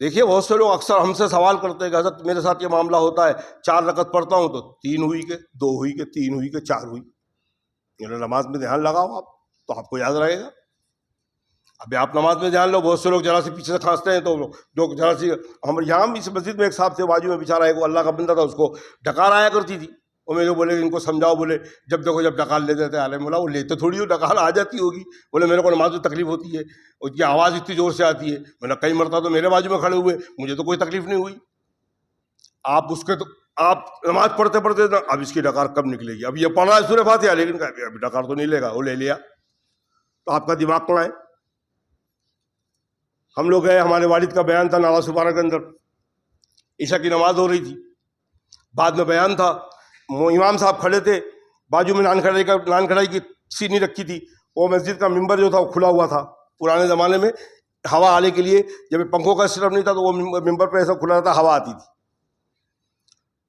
دیکھیے بہت سے لوگ اکثر ہم سے سوال کرتے ہیں کہ حضرت میرے ساتھ یہ معاملہ ہوتا ہے، 4 رکعت پڑھتا ہوں تو 3 ہوئی کہ 2 ہوئی کہ 3 ہوئی کہ 4 ہوئی. یعنی نماز میں دھیان لگاؤ آپ تو آپ کو یاد رہے گا. ابھی آپ نماز میں دھیان لو. بہت سے لوگ ذرا سی پیچھے سے کھانستے ہیں تو جو ذرا سی، ہم یہاں بھی اس مسجد میں ایک صاحب سے باجو میں بیچارہ ایک اللہ کا بندہ تھا، اس کو ڈکار آیا کرتی تھی. وہ میرے بولے ان کو سمجھاؤ، بولے جب دیکھو جب ڈکار لے دیتے عالم مولا، وہ لیتے تھوڑی ہو، ڈکار آ جاتی ہوگی. بولے میرے کو نماز میں تکلیف ہوتی ہے، اس کی آواز اتنی زور سے آتی ہے. میں نے کئی مرتبہ تو میرے بازو میں کھڑے ہوئے، مجھے تو کوئی تکلیف نہیں ہوئی. آپ اس کے تو آپ نماز پڑھتے پڑھتے اب اس کی ڈکار کب نکلے گی؟ اب یہ پڑھ رہا ہے سورہ فاتحہ لیکن ابھی ڈکار تو نہیں لے گا، وہ لے لیا. تو آپ کا دماغ کڑا ہے. ہم لوگ گئے، ہمارے والد کا بیان تھا نواز سپارہ کے اندر، عشاء کی نماز ہو رہی تھی. بعد میں بیان تھا، امام صاحب کھڑے تھے، باجو میں نان کڑھائی کی سینی رکھی تھی. وہ مسجد کا ممبر جو تھا وہ کھلا ہوا تھا. پرانے زمانے میں ہوا آنے کے لیے جب پنکھوں کا سسٹم نہیں تھا تو وہ ممبر پہ ایسا کھلا تھا، ہوا آتی تھی.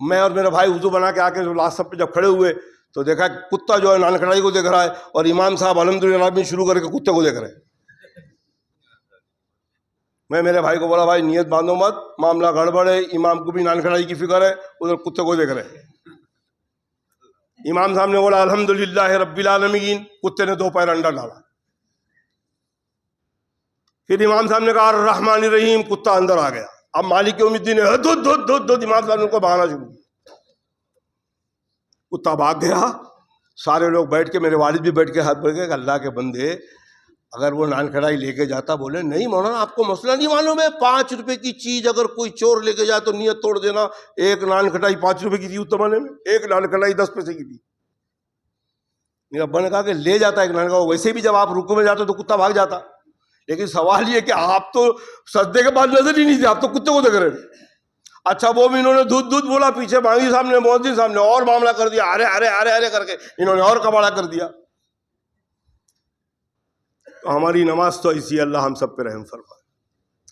میں اور میرا بھائی وضو بنا کے آ کے لاسٹ سب پہ جب کھڑے ہوئے تو دیکھا کتا جو ہے نان کڑھائی کو دیکھ رہا ہے اور امام صاحب الحمدللہ بھی شروع کر کے کتے کو دیکھ رہے ہیں. میں میرے بھائی کو بولا بھائی نیت باندھو مت، معاملہ گڑبڑ ہے. امام کو بھی نان کڑھائی کی فکر ہے، ادھر کتے کو دیکھ رہے ہیں. امام صاحب نے بولا الحمدللہ رب العالمین، کتے نے 2 پیر انڈا ڈالا. پھر امام صاحب نے کہا الرحمن الرحیم، کتا اندر آ گیا. اب مالک یوم الدین ہے دودھ دودھ دودھ دودھ، امام صاحب نے ان کو بہانا شروع کیا. کتا بھاگ گیا. سارے لوگ بیٹھ کے، میرے والد بھی بیٹھ کے ہاتھ بڑھ گئے کہ اللہ کے بندے اگر وہ نان کڑھائی لے کے جاتا. بولے نہیں مولانا آپ کو مسئلہ نہیں معلوم ہے، 5 روپے کی چیز اگر کوئی چور لے کے جائے تو نیت توڑ دینا. ایک نان کڑھائی 5 روپے کی تھی اس زمانے میں، ایک نان کڑھائی 10 پیسے کی تھی. میرا ابا نے کہا کہ لے جاتا ایک نان کڑھائی. ویسے بھی جب آپ رکوع میں جاتے تو کتا بھاگ جاتا. لیکن سوال یہ کہ آپ تو سجدے کے بعد نظر ہی نہیں تھے، آپ تو کتے کو دیکھ رہے تھے. اچھا وہ بھی انہوں نے دودھ دودھ بولا، پیچھے بانگی صاحب نے، مؤذن صاحب نے اور معاملہ کر دیا، ارے ارے ارے ارے کر کے انہوں نے اور کباڑا کر دیا. تو ہماری نماز تو ایسی ہے. اللہ ہم سب پہ رحم فرمائے،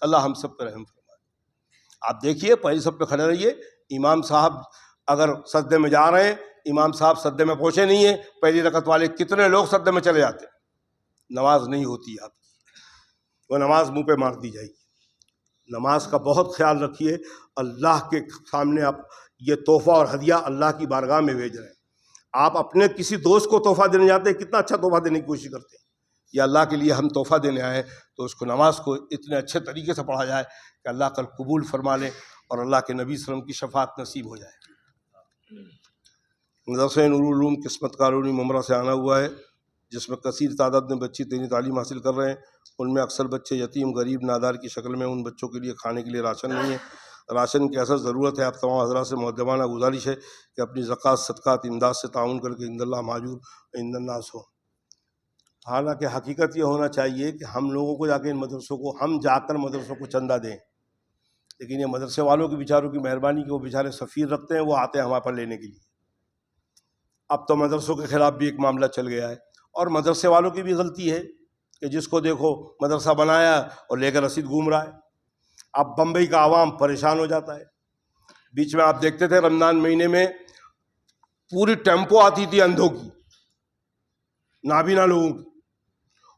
اللہ ہم سب پہ رحم فرمائے. آپ دیکھیے پہلی سب پہ کھڑے رہیے. امام صاحب اگر سجدے میں جا رہے ہیں، امام صاحب سجدے میں پہنچے نہیں ہیں، پہلی رکعت والے کتنے لوگ سجدے میں چلے جاتے ہیں. نماز نہیں ہوتی آپ کی، وہ نماز منہ پہ مار دی جائے گی. نماز کا بہت خیال رکھیے. اللہ کے سامنے آپ یہ تحفہ اور ہدیہ اللہ کی بارگاہ میں بھیج رہے ہیں. آپ اپنے کسی دوست کو تحفہ دینے جاتے ہیں، کتنا اچھا تحفہ دینے کی کوشش کرتے ہیں. یا اللہ کے لیے ہم تحفہ دینے آئے تو اس کو نماز کو اتنے اچھے طریقے سے پڑھا جائے کہ اللہ کل قبول فرما لے اور اللہ کے نبی صلی اللہ علیہ وسلم کی شفاعت نصیب ہو جائے. مدرسہ نور العلوم قسمت کالونی ممرہ سے آنا ہوا ہے، جس میں کثیر تعداد میں بچے دینی تعلیم حاصل کر رہے ہیں. ان میں اکثر بچے یتیم، غریب، نادار کی شکل میں. ان بچوں کے لیے کھانے کے لیے راشن نہیں ہے. راشن کی اصل ضرورت ہے. آپ تمام حضرات سے مؤدبانہ گزارش ہے کہ اپنی زکوٰۃ، صدقات، امداد سے تعاون کر کے عند اللہ ماجور عند الناس ہو. حالانکہ حقیقت یہ ہونا چاہیے کہ ہم لوگوں کو جا کے ان مدرسوں کو، ہم جا کر مدرسوں کو چندہ دیں. لیکن یہ مدرسے والوں کی بیچاروں کی مہربانی کہ وہ بیچارے سفیر رکھتے ہیں، وہ آتے ہیں ہمارے پر لینے کے لیے. اب تو مدرسوں کے خلاف بھی ایک معاملہ چل گیا ہے. اور مدرسے والوں کی بھی غلطی ہے کہ جس کو دیکھو مدرسہ بنایا اور لے کر رسید گھوم رہا ہے. اب بمبئی کا عوام پریشان ہو جاتا ہے. بیچ میں آپ دیکھتے تھے رمضان مہینے میں پوری ٹیمپو آتی تھی اندھوں کی، نابینا لوگوں کی،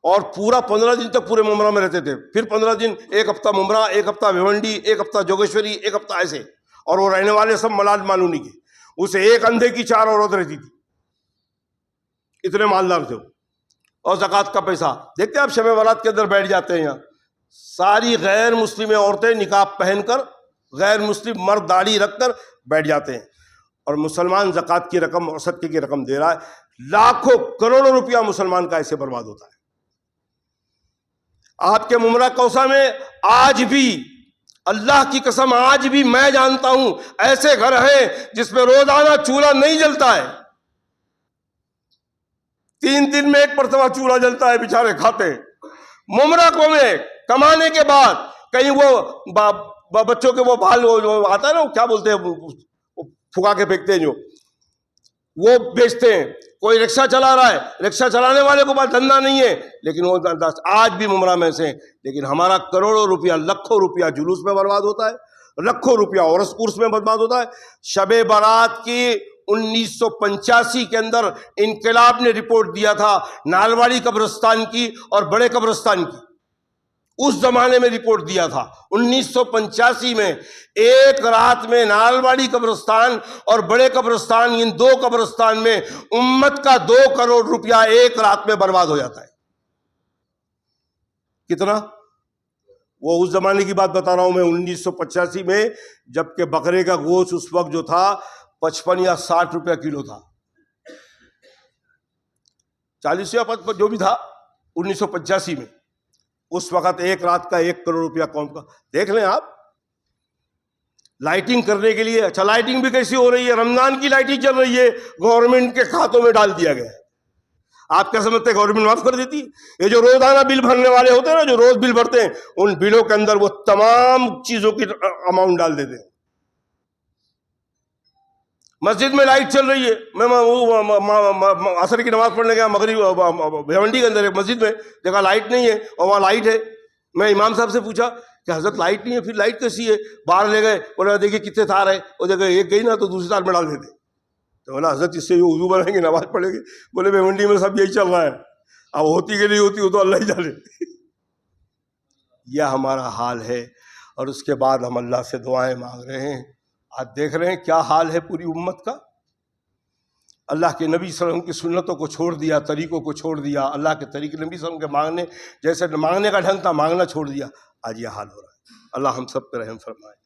اور پورا 15 دن تک پورے ممرہ میں رہتے تھے. پھر 15 دن، ایک ہفتہ ممرہ، ایک ہفتہ بھیونڈی، ایک ہفتہ جوگیشوری، ایک ہفتہ ایسے. اور وہ رہنے والے سب ملال معلومی کے. اسے ایک اندھے کی 4 عورت رہتی تھی، اتنے مالدار تھے. اور زکوٰۃ کا پیسہ دیکھتے ہیں آپ شب برات کے اندر بیٹھ جاتے ہیں. یہاں ساری غیر مسلم عورتیں نقاب پہن کر، غیر مسلم مرد داڑھی رکھ کر بیٹھ جاتے ہیں، اور مسلمان زکوٰۃ کی رقم اور صدقے کی رقم دے رہا ہے. لاکھوں کروڑوں روپیہ مسلمان کا ایسے برباد ہوتا ہے. آپ کے ممرہ کوسہ میں آج بھی، اللہ کی قسم، آج بھی میں جانتا ہوں ایسے گھر ہیں جس میں روزانہ چولہا نہیں جلتا ہے. 3 دن میں ایک مرتبہ چولہا جلتا ہے، بیچارے کھاتے ہیں. ممرہ کو میں کمانے کے بعد کہیں وہ بچوں کے وہ بال آتا ہے نا، کیا بولتے ہیں، پھکا کے پھینکتے ہیں جو، وہ بیچتے ہیں. کوئی رکشہ چلا رہا ہے، رکشہ چلانے والے کو پاس دھندا نہیں ہے، لیکن وہ آج بھی ممرہ میں سے. لیکن ہمارا کروڑوں روپیہ، لاکھوں روپیہ جلوس میں برباد ہوتا ہے، لاکھوں روپیہ عرس میں برباد ہوتا ہے. شب برات کی 1985 کے اندر انقلاب نے رپورٹ دیا تھا نالواڑی قبرستان کی اور بڑے قبرستان کی. اس زمانے میں رپورٹ دیا تھا 1985 میں، ایک رات میں نالواڑی قبرستان اور بڑے قبرستان، ان دو قبرستان میں امت کا 2 کروڑ روپیہ ایک رات میں برباد ہو جاتا ہے۔ کتنا؟ وہ اس زمانے کی بات بتا رہا ہوں میں، 1985 میں، جبکہ بکرے کا گوشت اس وقت جو تھا 55 یا 60 روپیہ کلو تھا، 40 یا 50 جو بھی تھا 1985 میں، اس وقت ایک رات کا 1 کروڑ روپیہ قوم کا۔ دیکھ لیں آپ، لائٹنگ کرنے کے لیے، اچھا لائٹنگ بھی کیسی ہو رہی ہے؟ رمضان کی لائٹنگ چل رہی ہے، گورنمنٹ کے کھاتوں میں ڈال دیا گیا ہے۔ آپ کیا سمجھتے ہیں گورنمنٹ معاف کر دیتی؟ یہ جو روزانہ بل بھرنے والے ہوتے ہیں نا، جو روز بل بھرتے ہیں، ان بلوں کے اندر وہ تمام چیزوں کی اماؤنٹ ڈال دیتے ہیں۔ مسجد میں لائٹ چل رہی ہے، میں عصر کی نماز پڑھنے گیا مغرب بھیونڈی کے اندر ایک مسجد میں، دیکھا لائٹ نہیں ہے اور وہاں لائٹ ہے۔ میں امام صاحب سے پوچھا کہ حضرت لائٹ نہیں ہے، پھر لائٹ کیسی ہے؟ باہر لے گئے، بولا دیکھیے کتنے تار ہے، وہ جگہ ایک گئی نا تو دوسری تار میں ڈال دیتے۔ تو بولا حضرت اس سے یہ وضو بنائیں گے، نماز پڑھیں گے؟ بولے بھیونڈی میں سب یہی چل رہا ہے، اب ہوتی کہ نہیں ہوتی وہ تو اللہ ہی جانے۔ یہ ہمارا حال ہے، اور اس کے بعد ہم اللہ سے دعائیں مانگ رہے ہیں۔ آج دیکھ رہے ہیں کیا حال ہے پوری امت کا۔ اللہ کے نبی صلی اللہ علیہ وسلم کی سنتوں کو چھوڑ دیا، طریقوں کو چھوڑ دیا، اللہ کے طریقے نبی صلی اللہ علیہ وسلم کے مانگنے جیسے مانگنے کا ڈھنگ تھا مانگنا چھوڑ دیا۔ آج یہ حال ہو رہا ہے۔ اللہ ہم سب پہ رحم فرمائے۔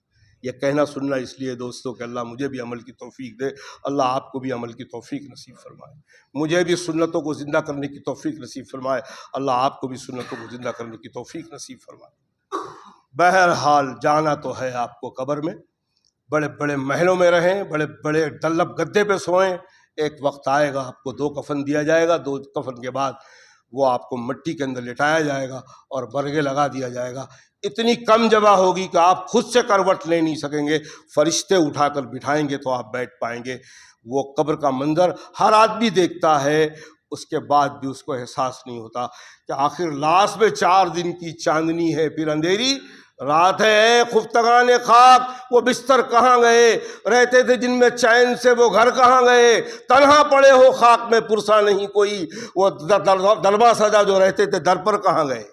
یہ کہنا سننا اس لیے دوستوں کہ اللہ مجھے بھی عمل کی توفیق دے، اللہ آپ کو بھی عمل کی توفیق نصیب فرمائے، مجھے بھی سنتوں کو زندہ کرنے کی توفیق نصیب فرمائے، اللہ آپ کو بھی سنتوں کو زندہ کرنے کی توفیق نصیب فرمائے۔ بہرحال جانا تو ہے آپ کو قبر میں، بڑے بڑے محلوں میں رہیں، بڑے بڑے دلب گدے پہ سوئیں، ایک وقت آئے گا آپ کو 2 کفن دیا جائے گا، 2 کفن کے بعد وہ آپ کو مٹی کے اندر لٹایا جائے گا اور برگے لگا دیا جائے گا۔ اتنی کم جگہ ہوگی کہ آپ خود سے کروٹ لے نہیں سکیں گے، فرشتے اٹھا کر بٹھائیں گے تو آپ بیٹھ پائیں گے۔ وہ قبر کا منظر ہر آدمی دیکھتا ہے، اس کے بعد بھی اس کو احساس نہیں ہوتا کہ آخر لاش میں 4 دن کی چاندنی ہے، پھر اندھیری رات ہے۔ خفتگان خاک وہ بستر کہاں گئے، رہتے تھے جن میں چین سے وہ گھر کہاں گئے، تنہا پڑے ہو خاک میں پرسا نہیں کوئی، وہ دربہ سجا جو رہتے تھے در پر کہاں گئے۔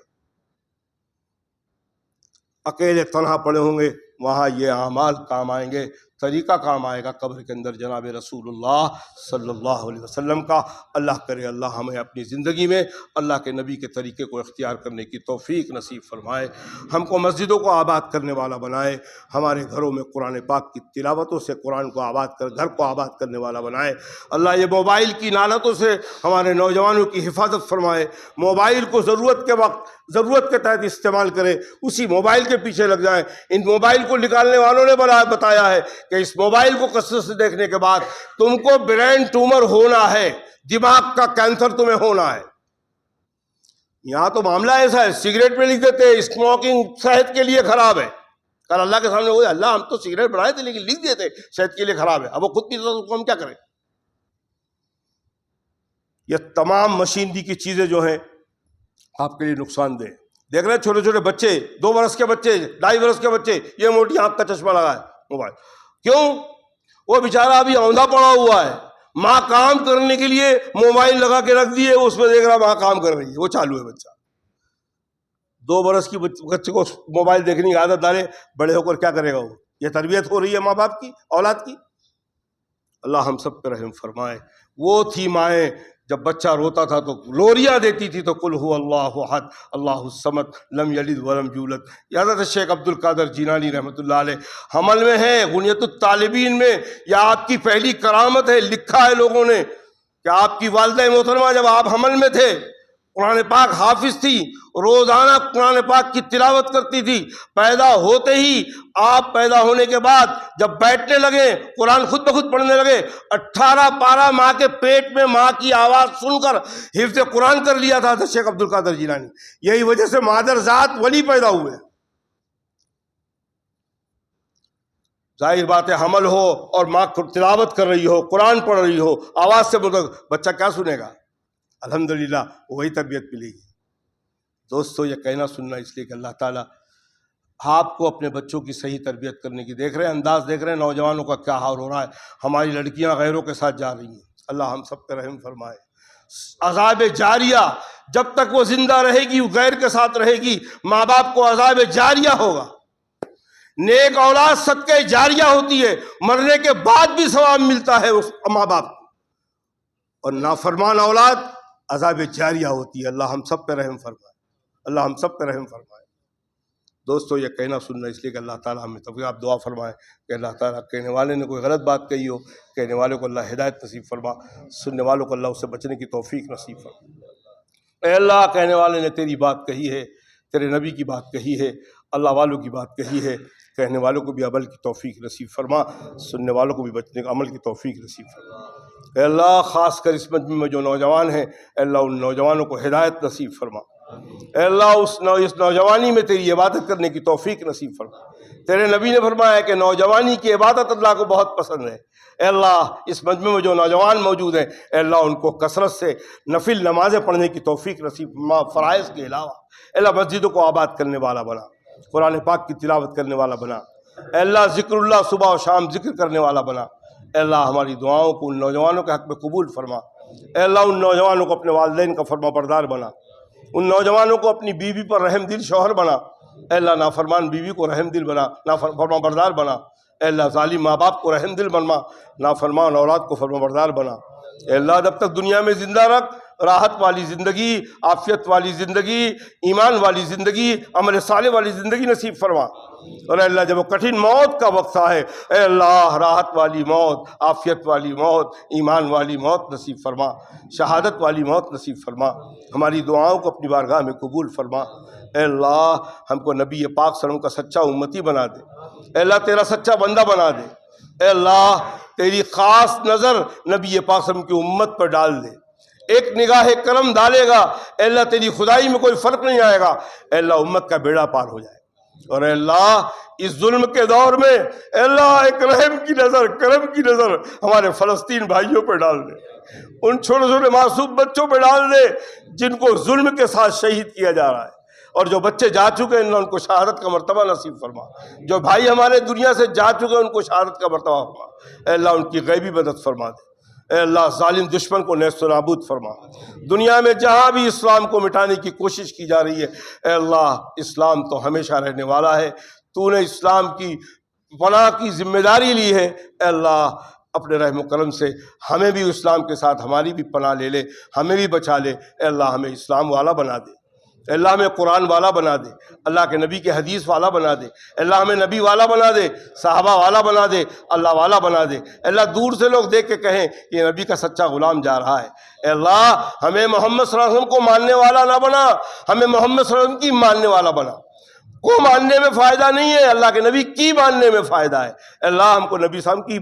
اکیلے تنہا پڑے ہوں گے، وہاں یہ اعمال کام آئیں گے، طریقہ کام آئے گا قبر کے اندر جناب رسول اللہ صلی اللہ علیہ وسلم کا۔ اللہ کرے اللہ ہمیں اپنی زندگی میں اللہ کے نبی کے طریقے کو اختیار کرنے کی توفیق نصیب فرمائے، ہم کو مسجدوں کو آباد کرنے والا بنائے، ہمارے گھروں میں قرآن پاک کی تلاوتوں سے قرآن کو آباد کر گھر کو آباد کرنے والا بنائے۔ اللہ یہ موبائل کی لعنتوں سے ہمارے نوجوانوں کی حفاظت فرمائے، موبائل کو ضرورت کے وقت ضرورت کے تحت استعمال کریں، اسی موبائل کے پیچھے لگ جائیں۔ ان موبائل کو نکالنے والوں نے بتایا ہے کہ اس موبائل کو کثرت سے دیکھنے کے بعد تم کو برین ٹیومر ہونا ہے، دماغ کا کینسر تمہیں ہونا ہے۔ یہاں تو معاملہ ایسا ہے، سگریٹ میں لکھ دیتے اسموکنگ صحت کے لیے خراب ہے، کل اللہ کے سامنے ہوئے اللہ ہم تو سگریٹ بنائے تھے لیکن لکھ دیتے صحت کے لیے خراب ہے، اب وہ خود بھی تو ہم کیا کریں۔ یہ تمام مشینری کی چیزیں جو ہیں آپ کے لیے نقصان دہ۔ دیکھ رہے ہیں چھوٹے چھوٹے بچے، 2 برس کے بچے، 2.5 برس کے بچے، یہ موٹی آنکھ کا چشمہ لگا ہے موبائل، کیوں؟ وہ بیچارہ ابھی اوندا پڑا ہوا ہے، ماں کام کرنے کے لیے موبائل لگا کے رکھ دیے، اس میں دیکھ رہا ماں کام کر رہی ہے، وہ چالو ہے بچہ۔ 2 برس کی بچے کو موبائل دیکھنے کی عادت ڈالے، بڑے ہو کر کیا کرے گا وہ؟ یہ تربیت ہو رہی ہے ماں باپ کی اولاد کی۔ اللہ ہم سب پہ رحم فرمائے۔ وہ تھی مائیں جب بچہ روتا تھا تو لوریاں دیتی تھی تو قل هو اللہ احد اللہ الصمد لم یلد ولم یولد۔ حضرت شیخ عبد القادر جیلانی رحمۃ اللہ علیہ حمل میں ہے، غنیت الطالبین میں، یا آپ کی پہلی کرامت ہے، لکھا ہے لوگوں نے کہ آپ کی والدہ محترمہ جب آپ حمل میں تھے قرآن پاک حافظ تھی، روزانہ قرآن پاک کی تلاوت کرتی تھی، پیدا ہوتے ہی آپ پیدا ہونے کے بعد جب بیٹھنے لگے قرآن خود بخود پڑھنے لگے، 18 پارہ ماں کے پیٹ میں ماں کی آواز سن کر حفظ قرآن کر لیا تھا شیخ عبد القادر جیلانی۔ یہی وجہ سے مادر ذات ولی پیدا ہوئے۔ ظاہر بات ہے حمل ہو اور ماں تلاوت کر رہی ہو، قرآن پڑھ رہی ہو، آواز سے بچہ کیا سنے گا؟ الحمدللہ وہی تربیت ملے گی۔ دوستو یہ کہنا سننا اس لیے کہ اللہ تعالیٰ آپ کو اپنے بچوں کی صحیح تربیت کرنے کی دیکھ رہے ہیں، انداز دیکھ رہے ہیں نوجوانوں کا کیا حال ہو رہا ہے، ہماری لڑکیاں غیروں کے ساتھ جا رہی ہیں، اللہ ہم سب پہ رحم فرمائے۔ عذاب جاریہ جب تک وہ زندہ رہے گی، غیر کے ساتھ رہے گی، ماں باپ کو عذاب جاریہ ہوگا۔ نیک اولاد صدقہ جاریہ ہوتی ہے، مرنے کے بعد بھی ثواب ملتا ہے اس ماں باپ کو، اور نافرمان اولاد عذاب جاریہ ہوتی ہے۔ اللہ ہم سب پہ رحم فرمائے، اللہ ہم سب پہ رحم فرمائے۔ دوستو یہ کہنا سننا اس لیے کہ اللہ تعالیٰ ہمیں توفیق، آپ دعا فرمائیں کہ اللہ تعالیٰ کہنے والے نے کوئی غلط بات کہی ہو، کہنے والے کو اللہ ہدایت نصیب فرما، سننے والوں کو اللہ اس سے بچنے کی توفیق نصیب فرما۔ اے اللہ کہنے والے نے تیری بات کہی ہے، تیرے نبی کی بات کہی ہے، اللہ والوں کی بات کہی ہے، کہنے والوں کو بھی عمل کی توفیق نصیب فرما، سننے والوں کو بھی بچنے کا عمل کی توفیق نصیب فرما۔ اے اللہ خاص کر اس مجمع میں جو نوجوان ہیں، اے اللہ ان نوجوانوں کو ہدایت نصیب فرما۔ اے اللہ اس نوجوانی میں تیری عبادت کرنے کی توفیق نصیب فرما۔ تیرے نبی نے فرمایا ہے کہ نوجوانی کی عبادت اللہ کو بہت پسند ہے۔ اے اللہ اس مجمع میں جو نوجوان موجود ہیں، اے اللہ ان کو کثرت سے نفل نمازیں پڑھنے کی توفیق نصیب فرما، فرائض کے علاوہ۔ اے اللہ مسجدوں کو آباد کرنے والا بنا، قرآن پاک کی تلاوت کرنے والا بنا۔ اے اللہ ذکر اللہ صبح و شام ذکر کرنے والا بنا۔ اے اللہ ہماری دعاؤں کو ان نوجوانوں کے حق میں قبول فرما۔ اے اللہ ان نوجوانوں کو اپنے والدین کا فرما بردار بنا، ان نوجوانوں کو اپنی بیوی پر رحم دل شوہر بنا۔ اے اللہ نافرمان بیوی کو رحم دل بنا، فرما بردار بنا۔ اے اللہ ظالم ماں باپ کو رحم دل بنا، نافرمان اولاد کو فرما بردار بنا۔ اے اللہ جب تک دنیا میں زندہ رکھ، راحت والی زندگی، عافیت والی زندگی، ایمان والی زندگی، عمل صالح والی زندگی نصیب فرما۔ اور اے اللہ جب وہ کٹھن موت کا وقت آئے، اے اللہ راحت والی موت، عافیت والی موت، ایمان والی موت نصیب فرما، شہادت والی موت نصیب فرما۔ ہماری دعاؤں کو اپنی بارگاہ میں قبول فرما۔ اے اللہ ہم کو نبی پاک صلی اللہ علیہ وسلم کا سچا امتی بنا دے، اے اللہ تیرا سچا بندہ بنا دے۔ اے اللہ تیری خاص نظر نبی پاک صلی اللہ علیہ وسلم کی امت پر ڈال دے، ایک نگاہ کرم ڈالے گا، اے اللہ تیری خدائی میں کوئی فرق نہیں آئے گا، اے اللہ امت کا بیڑا پار ہو جائے۔ اور اے اللہ اس ظلم کے دور میں اے اللہ ایک رحم کی نظر، کرم کی نظر ہمارے فلسطین بھائیوں پہ ڈال دے، ان چھوٹے چھوٹے معصوم بچوں پہ ڈال دے جن کو ظلم کے ساتھ شہید کیا جا رہا ہے، اور جو بچے جا چکے ہیں اللہ ان کو شہادت کا مرتبہ نصیب فرما، جو بھائی ہمارے دنیا سے جا چکے ہیں ان کو شہادت کا مرتبہ فرما۔ اے اللہ ان کی غیبی مدد فرما دے۔ اے اللہ ظالم دشمن کو نیست و نابود فرما۔ دنیا میں جہاں بھی اسلام کو مٹانے کی کوشش کی جا رہی ہے، اے اللہ اسلام تو ہمیشہ رہنے والا ہے، تو نے اسلام کی پناہ کی ذمہ داری لی ہے۔ اے اللہ اپنے رحم و کرم سے ہمیں بھی اسلام کے ساتھ ہماری بھی پناہ لے لے، ہمیں بھی بچا لے۔ اے اللہ ہمیں اسلام والا بنا دے، اے اللہ ہمیں قرآن والا بنا دے، اللہ کے نبی کے حدیث والا بنا دے، اے اللہ ہمیں نبی والا بنا دے، صحابہ والا بنا دے، اللہ والا بنا دے۔ اے اللہ دور سے لوگ دیکھ کے کہیں کہ یہ نبی کا سچا غلام جا رہا ہے۔ اے اللہ ہمیں محمد صلی اللہ علیہ وسلم کو ماننے والا نہ بنا، ہمیں محمد صلی اللہ علیہ وسلم کی ماننے والا بنا۔ کو ماننے میں فائدہ نہیں ہے، اللہ کے نبی کی ماننے میں فائدہ ہے۔ اے اللہ ہم کو نبی صلی اللہ علیہ وسلم کی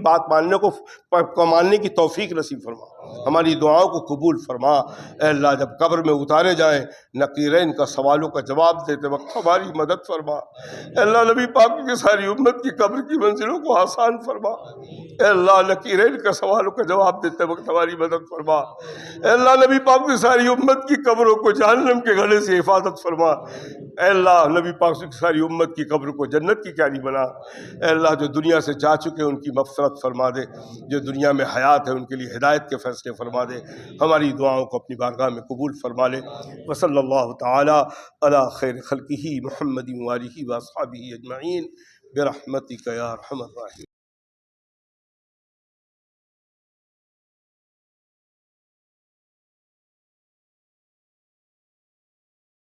بات ماننے کی توفیق نصیب فرما، ہماری دعاؤں کو قبول فرما۔ اے اللہ جب قبر میں اتارے جائیں نقیرین کا سوالوں کا جواب دیتے وقت ہماری مدد فرما۔ اے اللہ نبی پاک کی ساری امت کی قبر کی منزلوں کو آسان فرما۔ اے اللہ نقیرین کا سوالوں کا جواب دیتے وقت ہماری مدد فرما۔ اے اللہ نبی پاک کی ساری امت کی قبروں کو جہنم کے گلے سے حفاظت فرما۔ اے اللہ نبی پاک کی ساری امت کی قبر کو جنت کی کیاری بنا۔ اے اللہ جو دنیا سے جا چکے ان کی مغفرت فرما دے، جو دنیا میں حیات ہے ان کے لیے ہدایت کے فیصلے فرما دے، ہماری دعاؤں کو اپنی بارگاہ میں قبول فرما لے۔ وصلی اللہ تعالی علی خیر خلقہ محمد وآلہ واصحابہ اجمعین برحمتک یا ارحم الراحمین۔